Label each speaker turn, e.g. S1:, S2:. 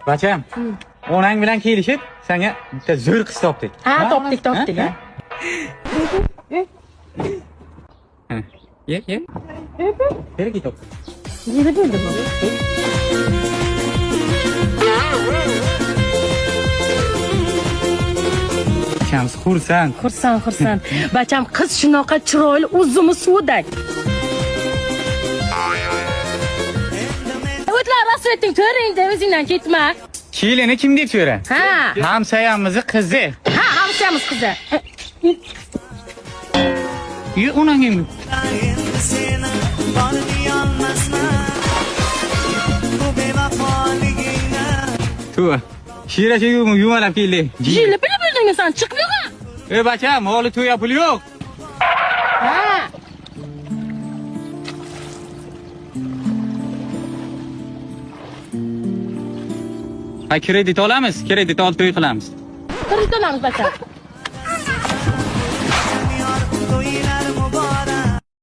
S1: Bacham, onang bilan kelishib, senga bitta zo'r qiz topdik.
S2: Ha, topdik.
S1: Ye. Berga topdik.
S2: Yedi bo'ldi bu.
S1: Shams xursand.
S2: Xursand. Bacham qiz shunaqa chiroyli, uzumi suvdak. O'tlar rasveting to'ringda o'zingdan ketma.
S1: Kelini kim deb so'ra?
S2: Ha.
S1: Hamsayamizni qizi.
S2: Ha, hamsayamiz qizi.
S1: Onang ham. Tu. Shiracha yumalab keldi.
S2: Jilla puli bo'ldingmi sen? Chiqib yo'q.
S1: Bacham, holi to'ya pul yo'q.
S2: Ha.
S1: Ha, kredit olamiz, kredit olib to'y qilamiz.
S2: Kredit olamiz bacham.